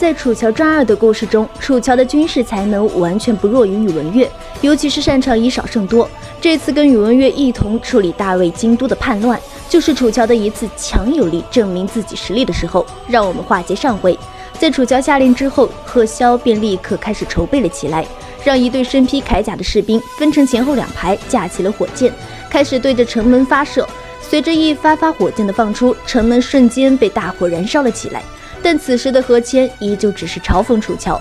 在楚乔传2的故事中，楚乔的军事才能完全不弱于宇文悦，尤其是擅长以少胜多。这次跟宇文悦一同处理大魏京都的叛乱，就是楚乔的一次强有力证明自己实力的时候。让我们话接上回，在楚乔下令之后，贺萧便立刻开始筹备了起来，让一队身披铠甲的士兵分成前后2排，架起了火箭，开始对着城门发射。随着一发发火箭的放出，城门瞬间被大火燃烧了起来。但此时的何谦依旧只是嘲讽楚乔：“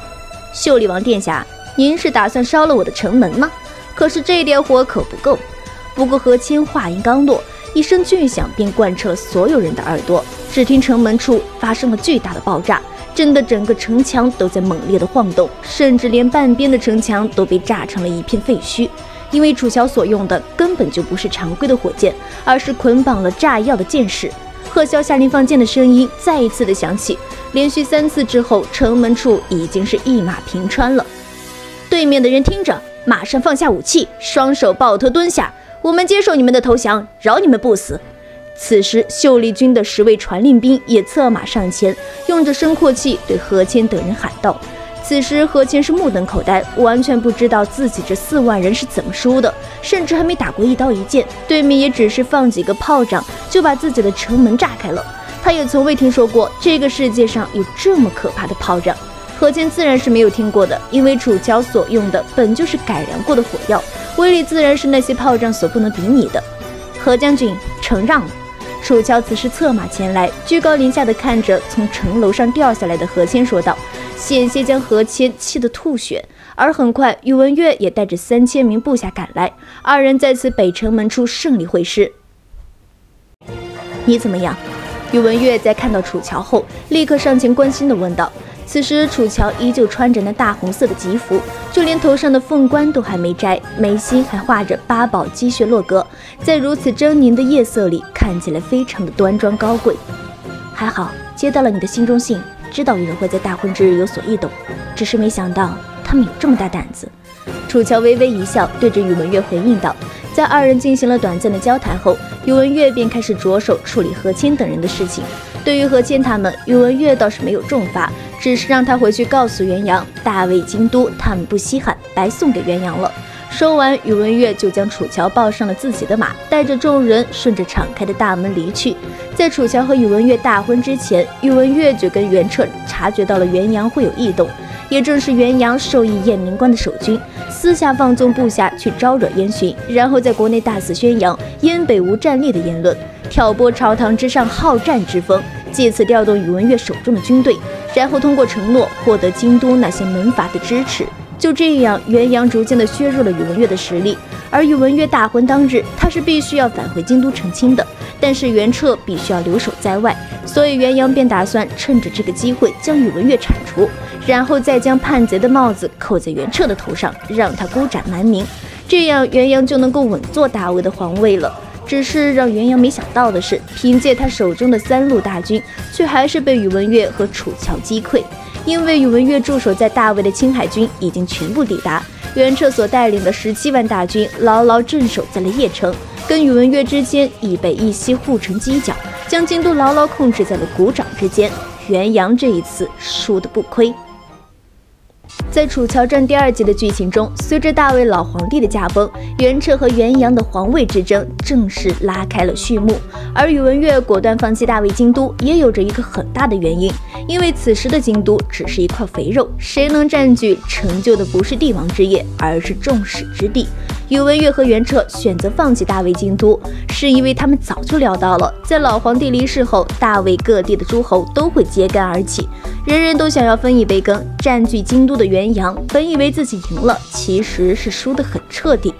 秀丽王殿下，您是打算烧了我的城门吗？可是这点火可不够。”不过何谦话音刚落，一声巨响便贯彻了所有人的耳朵。只听城门处发生了巨大的爆炸，震得整个城墙都在猛烈的晃动，甚至连半边的城墙都被炸成了一片废墟。因为楚乔所用的根本就不是常规的火箭，而是捆绑了炸药的箭矢。贺萧下令放箭的声音再一次的响起，连续3次之后，城门处已经是一马平川了。对面的人听着，马上放下武器，双手抱头蹲下，我们接受你们的投降，饶你们不死。此时秀丽军的10位传令兵也策马上前，用着声阔气对何谦等人喊道。此时何谦是目瞪口呆，完全不知道自己这4万人是怎么输的，甚至还没打过一刀一箭，对面也只是放几个炮仗就把自己的城门炸开了。他也从未听说过这个世界上有这么可怕的炮仗。何谦自然是没有听过的，因为楚乔所用的本就是改良过的火药，威力自然是那些炮仗所不能比拟的。何将军，承让了。楚乔此时策马前来，居高临下的看着从城楼上掉下来的何谦说道，险些将何谦气得吐血。而很快宇文悦也带着3000名部下赶来，2人在此北城门处胜利会师。你怎么样？宇文悦在看到楚乔后，立刻上前关心地问道。此时楚乔依旧穿着那大红色的吉服，就连头上的凤冠都还没摘，眉心还画着8宝积雪落格，在如此狰狞的夜色里，看起来非常的端庄高贵。还好接到了你的信中信，知道有人会在大婚之日有所异动，只是没想到他们有这么大胆子。楚乔微微一笑，对着宇文悦回应道。在2人进行了短暂的交谈后，宇文悦便开始着手处理何谦等人的事情。对于何谦他们，宇文悦倒是没有重罚，只是让他回去告诉元阳，大魏京都他们不稀罕，白送给元阳了。说完，宇文悦就将楚乔抱上了自己的马，带着众人顺着敞开的大门离去。在楚乔和宇文悦大婚之前，宇文悦就跟袁彻察觉到了元阳会有异动，也正是元阳授意雁鸣关的守军私下放纵部下去招惹燕巡，然后在国内大肆宣扬燕北无战力的言论，挑拨朝堂之上好战之风，借此调动宇文悦手中的军队，然后通过承诺获得京都那些门阀的支持。就这样，元阳逐渐地削弱了宇文悦的实力。而宇文悦大婚当日，他是必须要返回京都成亲的，但是袁彻必须要留守在外，所以元阳便打算趁着这个机会将宇文悦铲除，然后再将叛贼的帽子扣在袁彻的头上，让他孤斩南明，这样元阳就能够稳坐大魏的皇位了。只是让元阳没想到的是，凭借他手中的3路大军，却还是被宇文悦和楚乔击溃。因为宇文悦驻守在大魏的青海军已经全部抵达，袁彻所带领的17万大军牢牢镇守在了邺城，跟宇文悦之间一北一西互成犄角，将京都牢牢控制在了股掌之间。元阳这一次输得不亏。在楚乔传第2集的剧情中，随着大魏老皇帝的驾崩，袁彻和元阳的皇位之争正式拉开了序幕。而宇文悦果断放弃大魏京都，也有着一个很大的原因，因为此时的京都只是一块肥肉，谁能占据，成就的不是帝王之业，而是众矢之的。宇文悦和袁彻选择放弃大魏京都，是因为他们早就料到了，在老皇帝离世后，大魏各地的诸侯都会揭竿而起，人人都想要分一杯羹。占据京都的元阳本以为自己赢了，其实是输得很彻底。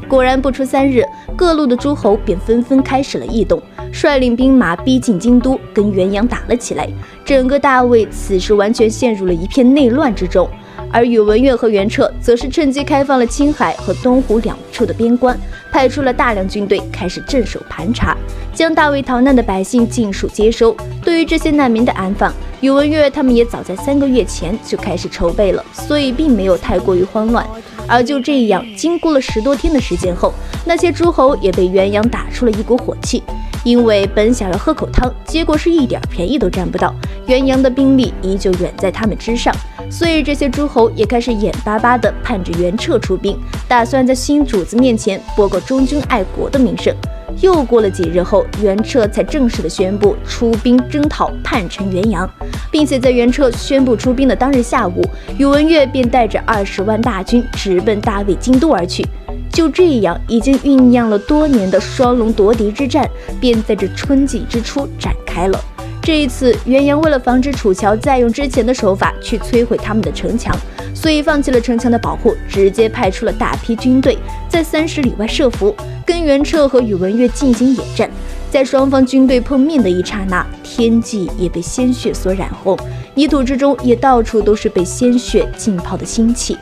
果然不出3日，各路的诸侯便纷纷开始了异动，率领兵马逼近京都，跟元阳打了起来。整个大魏此时完全陷入了一片内乱之中。而宇文悦和袁彻则是趁机开放了青海和东湖2处的边关，派出了大量军队开始镇守盘查，将大魏逃难的百姓尽数接收。对于这些难民的安放，宇文悦他们也早在3个月前就开始筹备了，所以并没有太过于慌乱。而就这样，经过了10多天的时间后，那些诸侯也被元阳打出了一股火气。因为本想要喝口汤，结果是一点便宜都占不到，元阳的兵力依旧远在他们之上，所以这些诸侯也开始眼巴巴地盼着袁彻出兵，打算在新主子面前博个忠君爱国的名声。又过了几日后，袁彻才正式的宣布出兵征讨叛臣元阳，并且在袁彻宣布出兵的当日下午，宇文悦便带着20万大军直奔大魏京都而去。就这样，已经酝酿了多年的双龙夺嫡之战，便在这春季之初展开了。这一次，元阳为了防止楚乔再用之前的手法去摧毁他们的城墙，所以放弃了城墙的保护，直接派出了大批军队在30里外设伏，跟袁彻和宇文悦进行野战。在双方军队碰面的一刹那，天际也被鲜血所染红，泥土之中也到处都是被鲜血浸泡的腥气。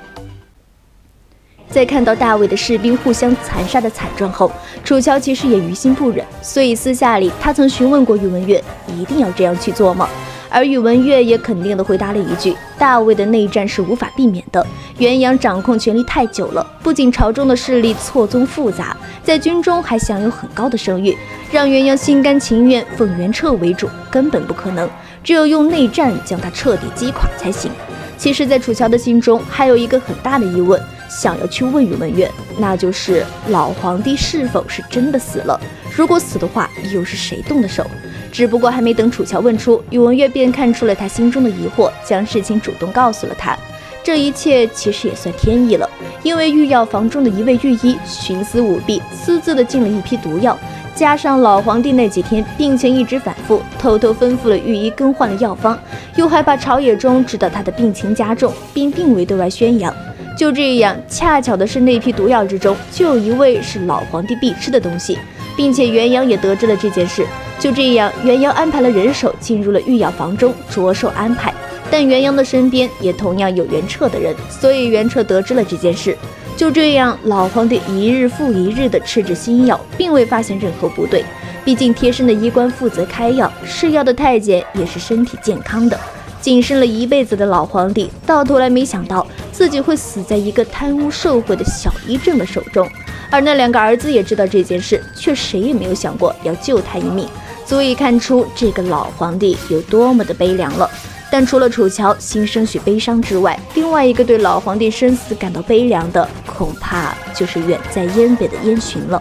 在看到大魏的士兵互相残杀的惨状后，楚乔其实也于心不忍，所以私下里他曾询问过宇文悦，一定要这样去做吗？而宇文悦也肯定地回答了一句：大魏的内战是无法避免的，元阳掌控权力太久了，不仅朝中的势力错综复杂，在军中还享有很高的声誉，让元阳心甘情愿奉袁彻为主根本不可能，只有用内战将他彻底击垮才行。其实在楚乔的心中还有一个很大的疑问，想要去问宇文悦，那就是老皇帝是否是真的死了？如果死的话，又是谁动的手？只不过还没等楚乔问出，宇文悦便看出了他心中的疑惑，将事情主动告诉了他。这一切其实也算天意了，因为御药房中的一位御医徇私舞弊，私自的进了一批毒药，加上老皇帝那几天病情一直反复，偷偷吩咐了御医更换了药方，又害怕朝野中知道他的病情加重，并未对外宣扬。就这样，恰巧的是那批毒药之中就有一味是老皇帝必吃的东西，并且元阳也得知了这件事。就这样，元阳安排了人手进入了御药房中着手安排，但元阳的身边也同样有袁彻的人，所以袁彻得知了这件事。就这样，老皇帝一日复一日地吃着新药，并未发现任何不对。毕竟贴身的医官负责开药，试药的太监也是身体健康的。谨慎了一辈子的老皇帝，到头来没想到自己会死在一个贪污受贿的小医正的手中。而那2个儿子也知道这件事，却谁也没有想过要救他一命，足以看出这个老皇帝有多么的悲凉了。但除了楚乔心生许悲伤之外，另外一个对老皇帝生死感到悲凉的，恐怕就是远在燕北的燕巡了。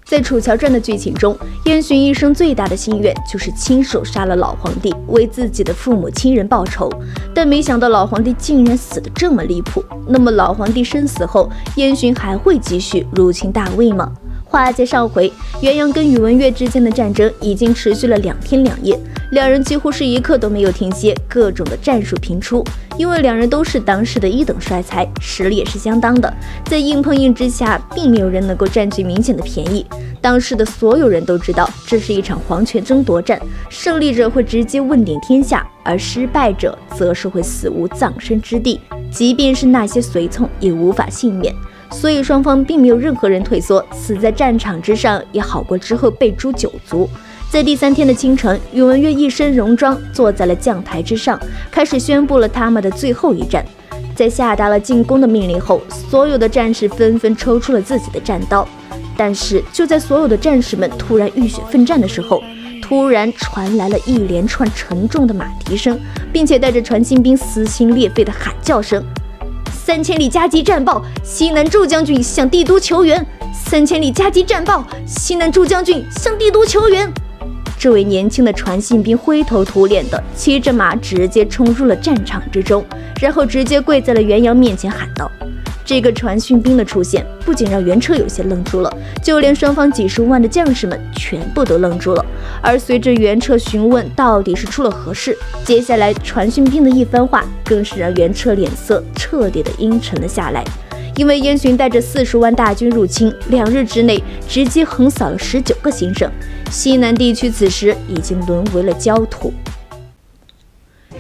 在《楚乔传》的剧情中，燕巡一生最大的心愿就是亲手杀了老皇帝，为自己的父母亲人报仇。但没想到老皇帝竟然死得这么离谱。那么老皇帝身死后，燕巡还会继续入侵大魏吗？话接上回，元阳跟宇文悦之间的战争已经持续了2天2夜，两人几乎是一刻都没有停歇，各种的战术频出。因为两人都是当时的1等帅才，实力也是相当的，在硬碰硬之下，并没有人能够占据明显的便宜。当时的所有人都知道，这是一场皇权争夺战，胜利者会直接问鼎天下，而失败者则是会死无葬身之地，即便是那些随从也无法幸免。所以双方并没有任何人退缩，死在战场之上也好过之后被诛9族。在第3天的清晨，宇文悦一身戎装坐在了将台之上，开始宣布了他们的最后一战。在下达了进攻的命令后，所有的战士纷纷抽出了自己的战刀。但是就在所有的战士们突然浴血奋战的时候，突然传来了一连串沉重的马蹄声，并且带着传信兵撕心裂肺的喊叫声：3000里加急战报，西南诸将军向帝都求援！3000里加急战报，西南诸将军向帝都求援！这位年轻的传信兵灰头土脸的骑着马直接冲入了战场之中，然后直接跪在了元阳面前喊道：这个传讯兵的出现不仅让袁彻有些愣住了，就连双方几十万的将士们全部都愣住了。而随着袁彻询问到底是出了何事，接下来传讯兵的一番话更是让袁彻脸色彻底的阴沉了下来。因为燕巡带着40万大军入侵，2日之内直接横扫了19个行省，西南地区此时已经沦为了焦土。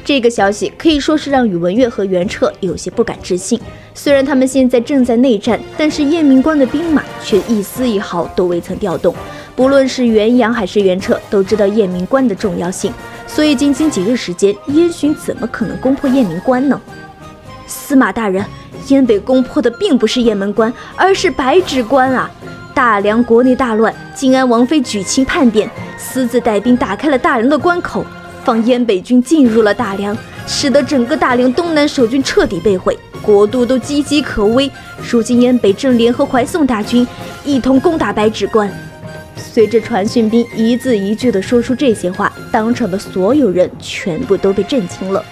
这个消息可以说是让宇文悦和袁彻有些不敢置信。虽然他们现在正在内战，但是雁鸣关的兵马却一丝一毫都未曾调动。不论是元阳还是袁彻，都知道雁鸣关的重要性，所以仅仅几日时间，燕巡怎么可能攻破雁鸣关呢？司马大人，燕北攻破的并不是雁门关，而是白纸关啊！大梁国内大乱，晋安王妃举亲叛变，私自带兵打开了大梁的关口，放燕北军进入了大梁，使得整个大梁东南守军彻底被毁，国都都岌岌可危。如今燕北正联合怀宋大军一同攻打白纸关。随着传讯兵一字一句地说出这些话，当场的所有人全部都被震惊了。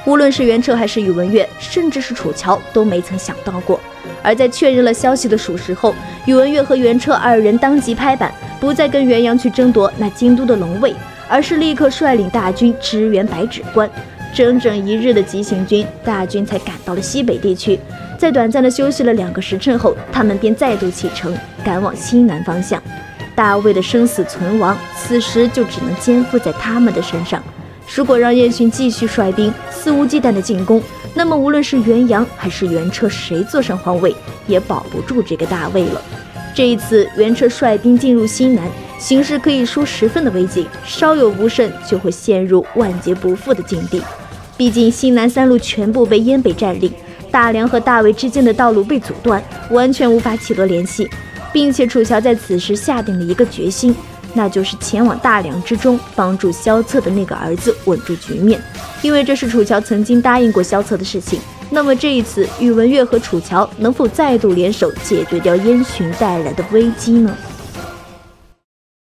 无论是袁彻还是宇文悦，甚至是楚乔，都没曾想到过。而在确认了消息的属实后，宇文悦和袁彻二人当即拍板，不再跟元阳去争夺那京都的龙位，而是立刻率领大军支援白纸关。整整1日的急行军，大军才赶到了西北地区。在短暂的休息了2个时辰后，他们便再度启程，赶往西南方向。大魏的生死存亡，此时就只能肩负在他们的身上。如果让燕训继续率兵肆无忌惮的进攻，那么无论是元阳还是袁彻，谁坐上皇位也保不住这个大魏了。这一次袁彻率兵进入西南，形势可以说十分的危急，稍有不慎就会陷入万劫不复的境地。毕竟西南3路全部被燕北占领，大梁和大魏之间的道路被阻断，完全无法取得联系，并且楚乔在此时下定了一个决心，那就是前往大梁之中帮助萧策的那个儿子稳住局面，因为这是楚乔曾经答应过萧策的事情。那么这一次宇文悦和楚乔能否再度联手解决掉燕巡带来的危机呢？